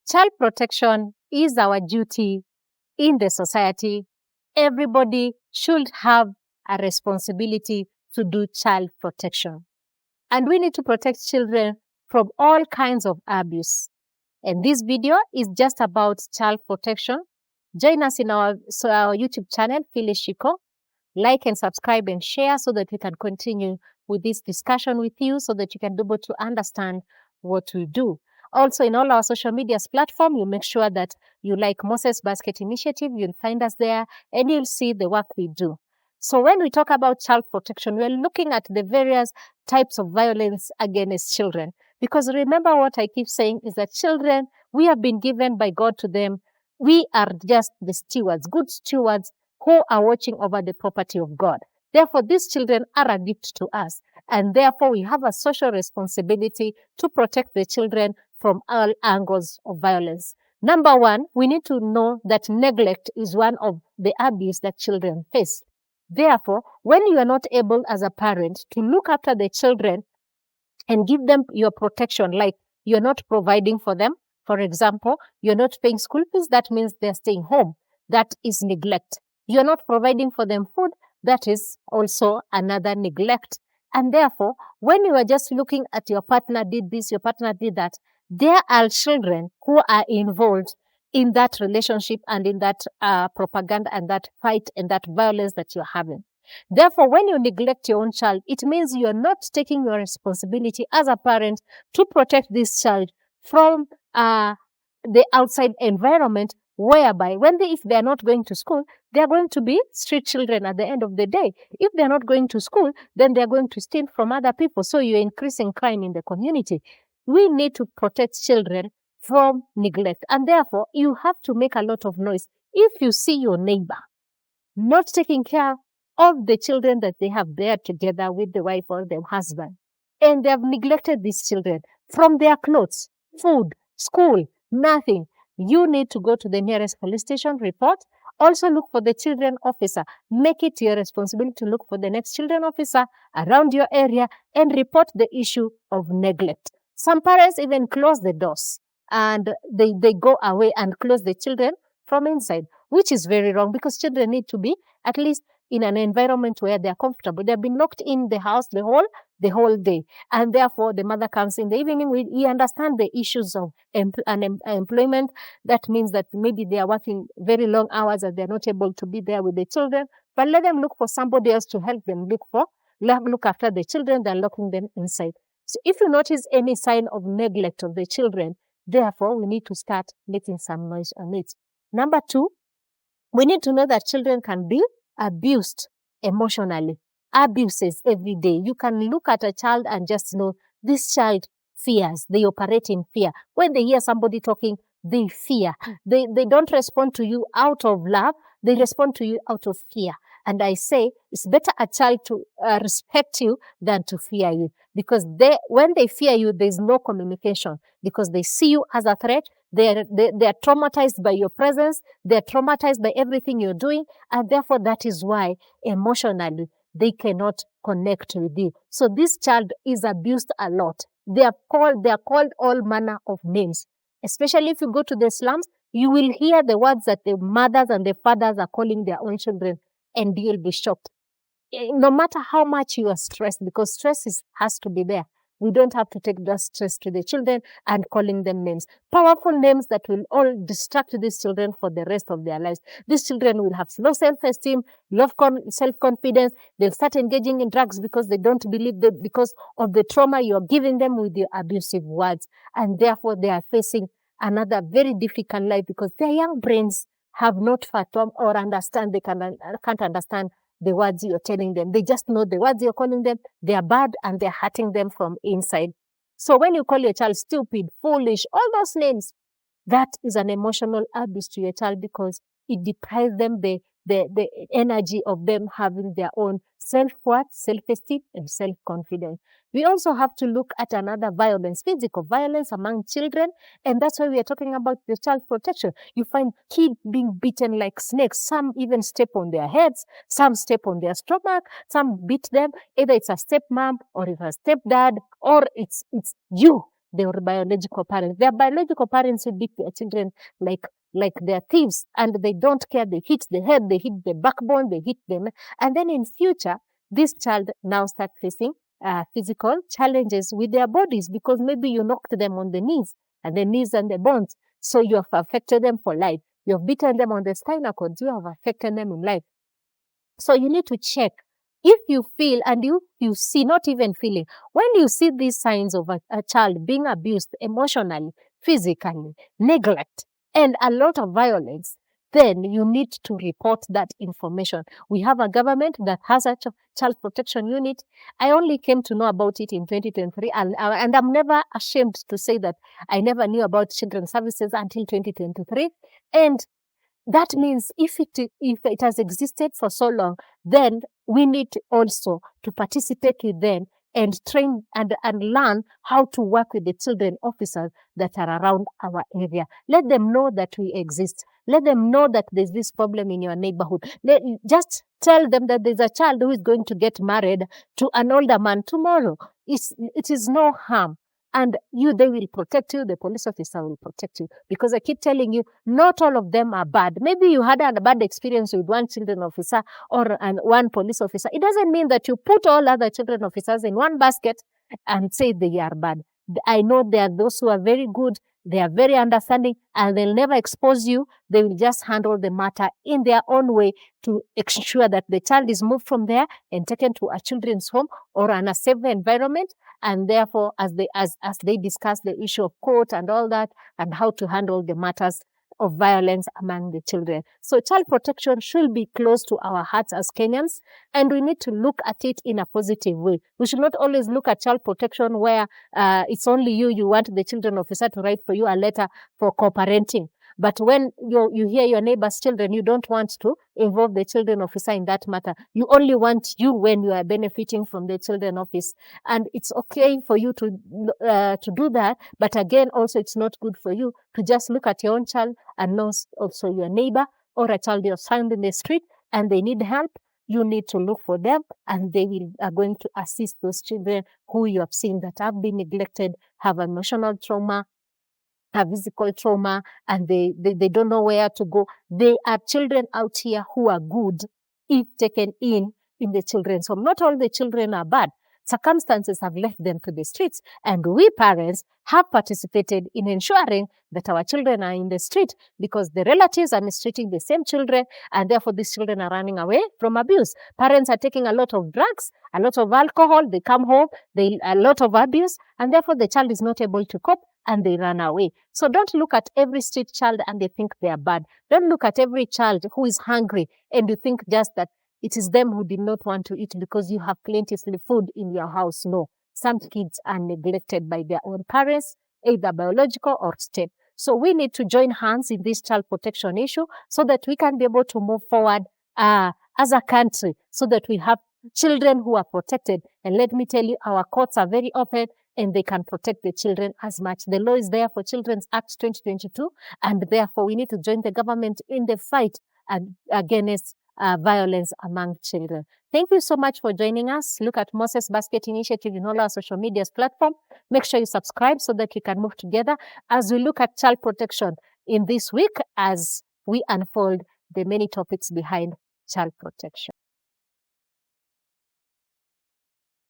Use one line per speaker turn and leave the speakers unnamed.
Child protection is our duty in the society. Everybody should have a responsibility to do child protection. And we need to protect children from all kinds of abuse. And this video is just about child protection. Join us in our YouTube channel, Phyllis Shiko. Like and subscribe and share so that we can continue with this discussion with you so that you can be able to understand what we do. Also, in all our social media platform, you make sure that you like Moses Basket Initiative. You'll find us there and you'll see the work we do. So when we talk about child protection, we're looking at the various types of violence against children. Because remember what I keep saying is that children, we have been given by God to them. We are just the stewards, good stewards who are watching over the property of God. Therefore, these children are a gift to us. And therefore, we have a social responsibility to protect the children from all angles of violence. Number one, we need to know that neglect is one of the abuse that children face. Therefore, when you are not able as a parent to look after the children and give them your protection, like you're not providing for them, for example, you're not paying school fees, that means they're staying home. That is neglect. You're not providing for them food, that is also another neglect. And therefore, when you are just looking at your partner did this, your partner did that, there are children who are involved in that relationship and in that propaganda and that fight and that violence that you're having. Therefore, when you neglect your own child, it means you are not taking your responsibility as a parent to protect this child from the outside environment, whereby if they are not going to school, they are going to be street children at the end of the day. If they are not going to school, then they are going to steal from other people. So you're increasing crime in the community. We need to protect children from neglect. And therefore, you have to make a lot of noise. If you see your neighbor not taking care of the children that they have there together with the wife or the husband, and they have neglected these children from their clothes, food, school, nothing, you need to go to the nearest police station, report. Also look for the children officer. Make it your responsibility to look for the next children officer around your area and report the issue of neglect. Some parents even close the doors and they go away and close the children from inside, which is very wrong because children need to be at least in an environment where they are comfortable. They have been locked in the house the whole day. And therefore, the mother comes in the evening. We understand the issues of unemployment. That means that maybe they are working very long hours and they're not able to be there with the children. But let them look for somebody else to help them look after the children than locking them inside. So if you notice any sign of neglect of the children, therefore, we need to start making some noise on it. Number two, we need to know that children can be abused emotionally. Abuses every day. You can look at a child and just know this child fears. They operate in fear. When they hear somebody talking, they fear. They don't respond to you out of love. They respond to you out of fear. And I say it's better a child to respect you than to fear you, because when they fear you, there's no communication because they see you as a threat. They are traumatized by your presence. They're traumatized by everything you're doing. And therefore, that is why emotionally they cannot connect with you. So this child is abused a lot. They are called all manner of names. Especially if you go to the slums, you will hear the words that the mothers and the fathers are calling their own children, and you'll be shocked. No matter how much you are stressed, because stress has to be there. We don't have to take that stress to the children and calling them names. Powerful names that will all distract these children for the rest of their lives. These children will have low self-esteem, low self-confidence. They'll start engaging in drugs because they don't believe that because of the trauma you're giving them with your abusive words. And therefore, they are facing another very difficult life because their young brains have not fathomed or understand. They can't understand the words you're telling them. They just know the words you're calling them. They are bad and they're hurting them from inside. So when you call your child stupid, foolish, all those names, that is an emotional abuse to your child because it deprives them the energy of them having their own self-worth, self-esteem, and self-confidence. We also have to look at another violence, physical violence among children, and that's why we are talking about the child protection. You find kids being beaten like snakes. Some even step on their heads, some step on their stomach, some beat them. Either it's a stepmom or it's a stepdad or it's you. their biological parents. Their biological parents will beat their children like they're thieves, and they don't care. They hit the head, they hit the backbone, they hit them. And then in future, this child now starts facing physical challenges with their bodies because maybe you knocked them on the knees and the bones. So you have affected them for life. You have beaten them on the spinal cord. You have affected them in life. So you need to check if you feel and you see, not even feeling, when you see these signs of a child being abused emotionally, physically, neglect, and a lot of violence, then you need to report that information. We have a government that has a child protection unit. I only came to know about it in 2023, and I'm never ashamed to say that I never knew about children's services until 2023. And that means if it has existed for so long, then we need also to participate with them and train and learn how to work with the children officers that are around our area. Let them know that we exist. Let them know that there's this problem in your neighborhood. Just tell them that there's a child who is going to get married to an older man tomorrow. It is no harm. And they will protect you. The police officer will protect you. Because I keep telling you, not all of them are bad. Maybe you had a bad experience with one children officer or one police officer. It doesn't mean that you put all other children officers in one basket and say they are bad. I know there are those who are very good. They are very understanding, and they'll never expose you. They will just handle the matter in their own way to ensure that the child is moved from there and taken to a children's home or a safe environment. And therefore, as they discuss the issue of court and all that, and how to handle the matters of violence among the children. So child protection should be close to our hearts as Kenyans, and we need to look at it in a positive way. We should not always look at child protection where it's only you want the children officer to write for you a letter for co-parenting. But when you hear your neighbor's children, you don't want to involve the children officer in that matter. You only want you when you are benefiting from the children office. And it's okay for you to do that. But again, also, it's not good for you to just look at your own child and not also your neighbor or a child you're found in the street and they need help. You need to look for them, and they are going to assist those children who you have seen that have been neglected, have emotional trauma, have physical trauma, and they don't know where to go. There are children out here who are good if taken in the children's home. Not all the children are bad. Circumstances have left them to the streets, and we parents have participated in ensuring that our children are in the street because the relatives are mistreating the same children, and therefore these children are running away from abuse. Parents are taking a lot of drugs, a lot of alcohol, they come home, a lot of abuse, and therefore the child is not able to cope and they run away. So don't look at every street child and they think they are bad. Don't look at every child who is hungry and you think just that it is them who did not want to eat because you have plentiful food in your house. No, some kids are neglected by their own parents, either biological or state. So we need to join hands in this child protection issue so that we can be able to move forward as a country, so that we have children who are protected. And let me tell you, our courts are very open and they can protect the children as much. The law is there for Children's Act 2022, and therefore we need to join the government in the fight against violence among children. Thank you so much for joining us. Look at Moses Basket Initiative in all our social media platform. Make sure you subscribe so that we can move together as we look at child protection in this week as we unfold the many topics behind child protection.